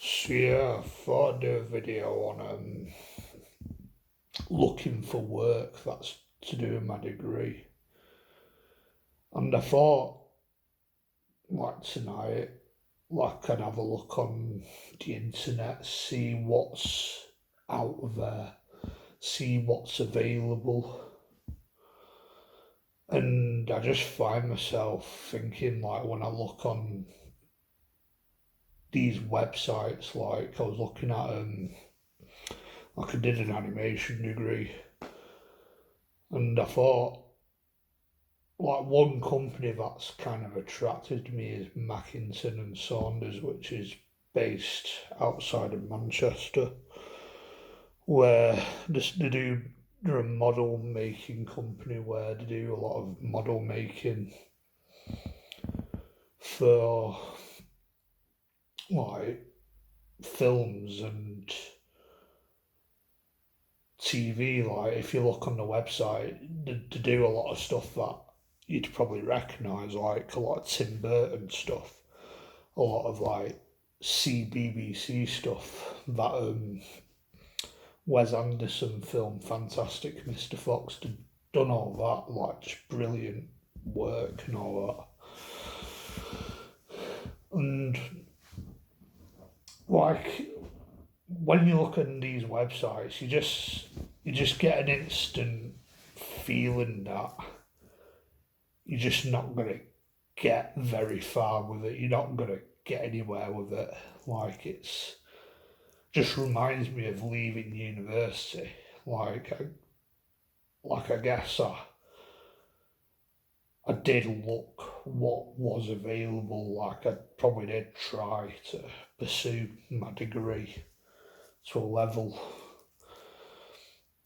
So yeah, I thought I'd do a video on looking for work that's to do with my degree. And I thought, like tonight, I'd have a look on the internet, see what's out there, see what's available. And I just find myself thinking, like, when I look on these websites, like, I was looking at, like, I did an animation degree, and I thought, like, one company that's kind of attracted me is Mackinson and Saunders, which is based outside of Manchester, where they're a model making company where they do a lot of model making for like films and TV. Like, if you look on the website, they do a lot of stuff that you'd probably recognise, like a lot of Tim Burton stuff, a lot of like CBBC stuff, that Wes Anderson film Fantastic Mr. Fox done all that, like just brilliant work and all that. And like, when you look at these websites, you just get an instant feeling that you're just not gonna get very far with it. You're not gonna get anywhere with it. Like, it's just reminds me of leaving university. Like, I guess I did look what was available. Like, I probably did try to pursue my degree to a level,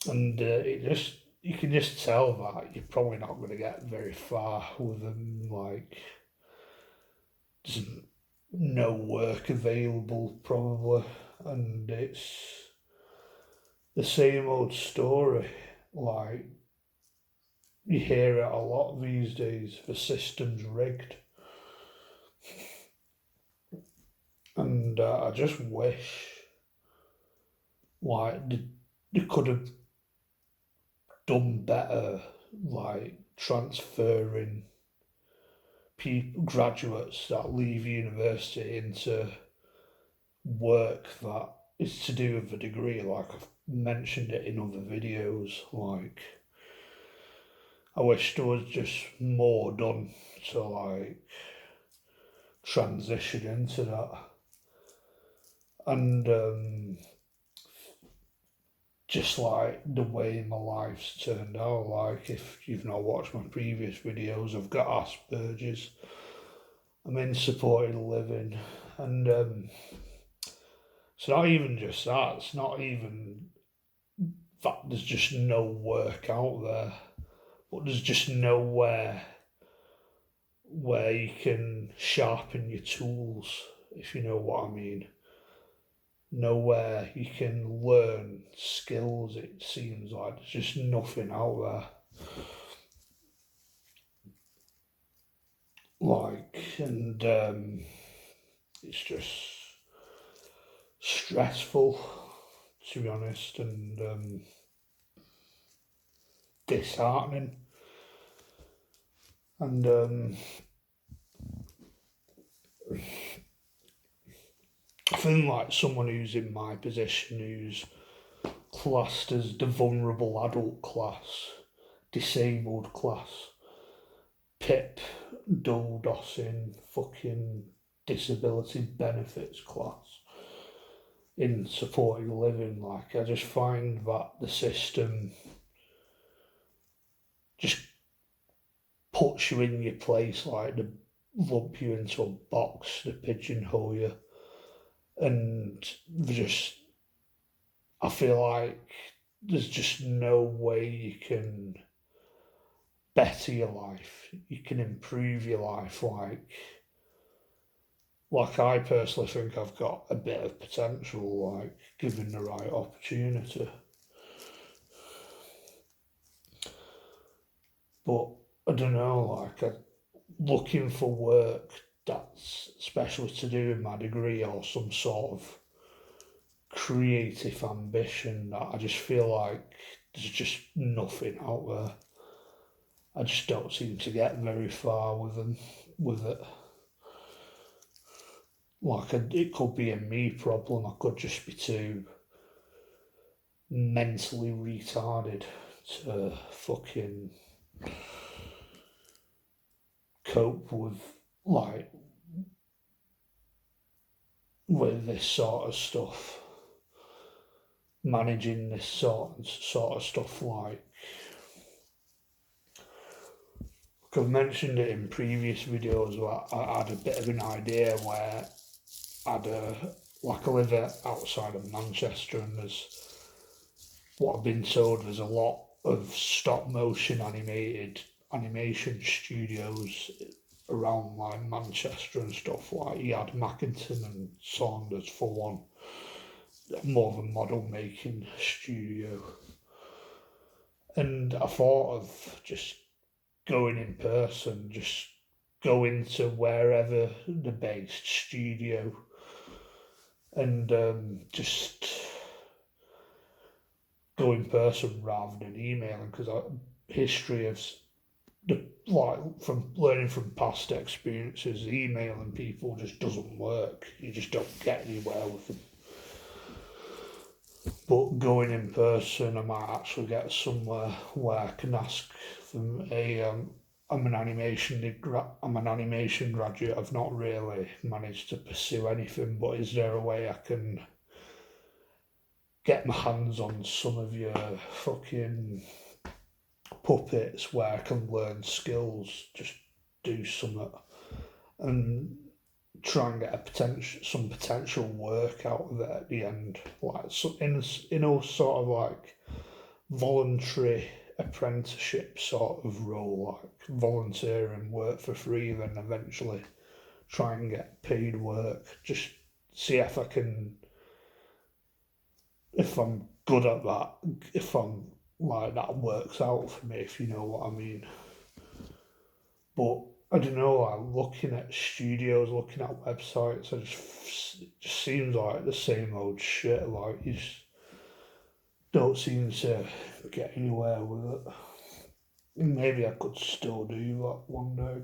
and you can just tell that you're probably not going to get very far with them. Like, there's no work available probably, and it's the same old story. Like, you hear it a lot these days. The system's rigged, and I just wish like they could have done better, like transferring people, graduates that leave university into work that is to do with a degree. Like, I've mentioned it in other videos. Like, I wish there was just more done to like transition into that. And just like the way my life's turned out, like, if you've not watched my previous videos, I've got Asperger's. I'm in supported living, and it's not even just that. It's not even that there's just no work out there, but there's just nowhere where you can sharpen your tools, if you know what I mean. Nowhere you can learn skills, it seems like. There's just nothing out there. Like, and it's just stressful, to be honest, and disheartening. And I think, like, someone who's in my position, who's classed as the vulnerable adult class, disabled class, PIP, dual dosing, fucking disability benefits class in supported living, like, I just find that the system just puts you in your place, like, to lump you into a box, to pigeonhole you, and just, I feel like there's just no way you can better your life, you can improve your life. Like, I personally think I've got a bit of potential, like, given the right opportunity. But I don't know, like, looking for work that's especially to do with my degree or some sort of creative ambition that I just feel like there's just nothing out there. I just don't seem to get very far with it. Like, it could be a me problem. I could just be too mentally retarded to fucking cope with, like, with this sort of stuff. Managing this sort of stuff, like I've mentioned it in previous videos, where I had a bit of an idea where I live outside of Manchester, and there's what I've been told, there's a lot of stop motion animation studios around like Manchester and stuff. Like you had Mackinton and Saunders for one, more of a model making studio. And I thought of just going in person, just going to wherever the based studio, and just go in person rather than emailing, because history of from learning from past experiences, emailing people just doesn't work. You just don't get anywhere with them. But going in person, I might actually get somewhere where I can ask them I'm an animation graduate. I've not really managed to pursue anything, but is there a way I can get my hands on some of your fucking puppets where I can learn skills, just do something, and try and get some potential work out of it at the end, like in a sort of like voluntary apprenticeship sort of role, like volunteer and work for free, then eventually try and get paid work. Just see if I'm good at that, if I'm like that works out for me, if you know what I mean. But I don't know, like looking at studios, looking at websites, it just seems like the same old shit. Like you just don't seem to get anywhere with it. Maybe I could still do that one day.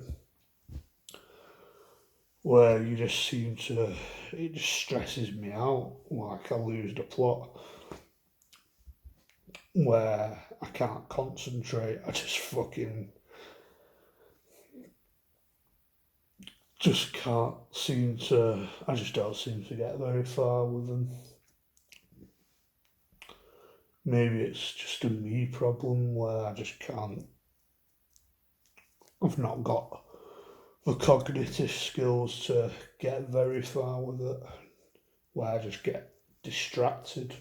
Where you just seem to, it just stresses me out. Like I lose the plot. Where I can't concentrate. I just fucking just can't seem to, I just don't seem to get very far with them. Maybe it's just a me problem where I just can't, I've not got the cognitive skills to get very far with it, where I just get distracted,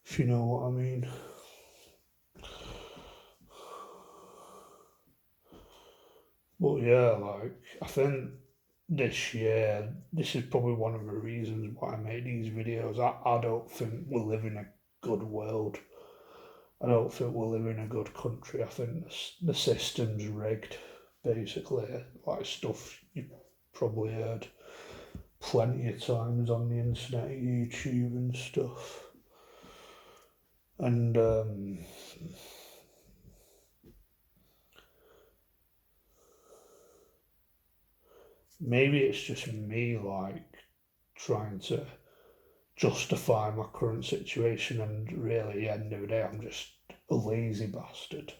if you know what I mean. But yeah, like, I think this year, this is probably one of the reasons why I make these videos. I don't think we live in a good world. I don't think we live in a good country. I think the system's rigged, basically. Like stuff you've probably heard plenty of times on the internet, YouTube and stuff. And maybe it's just me, like, trying to justify my current situation, and really, at the end of the day, I'm just a lazy bastard.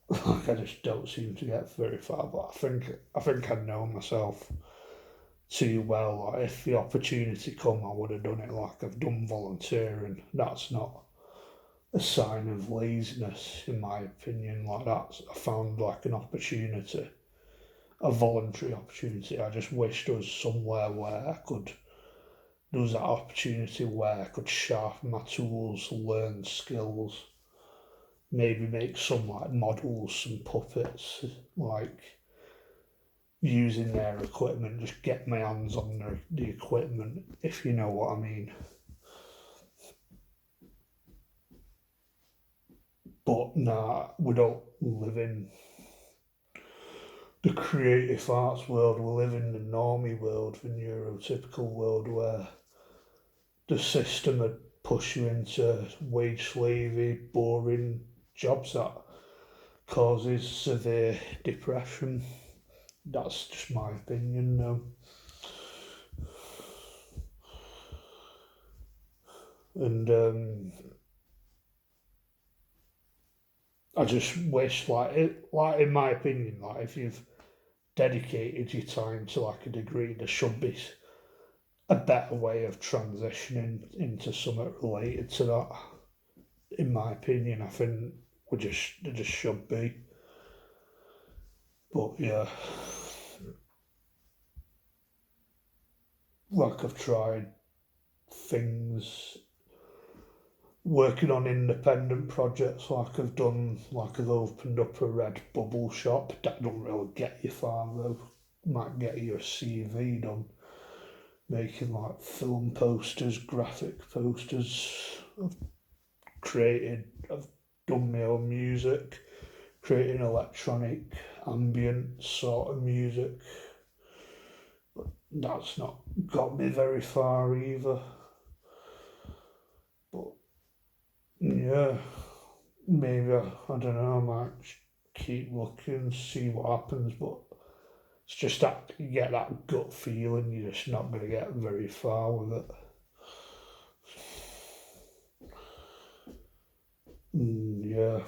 Like, I just don't seem to get very far, but I think I know myself too well. Like, if the opportunity come, I would have done it. Like, I've done volunteering. That's not a sign of laziness, in my opinion. Like, that's, I found like an opportunity, a voluntary opportunity. I just wish there was somewhere where there was that opportunity where I could sharpen my tools, learn skills, maybe make some like models, some puppets, like using their equipment, just get my hands on the equipment, if you know what I mean. But nah, we don't live in the creative arts world. We live in the normie world, the neurotypical world, where the system would push you into wage slavey, boring jobs that causes severe depression. That's just my opinion now. And I just wish, like in my opinion, like if you've dedicated your time to like a degree, there should be a better way of transitioning into something related to that. In my opinion, I think there just should be. But yeah, like I've tried things working on independent projects, like I've done, like I've opened up a Redbubble shop. That don't really get you far though. Might get you a CV done, making like film posters, graphic posters. I've done my own music, creating electronic ambient sort of music. But that's not got me very far either. But yeah, maybe I don't know, I might keep looking, see what happens, but it's just that you get that gut feeling you're just not going to get very far with it. Yeah,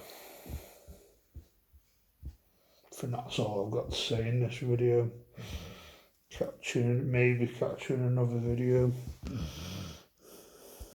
I think that's all I've got to say in this video. Maybe catch you in another video.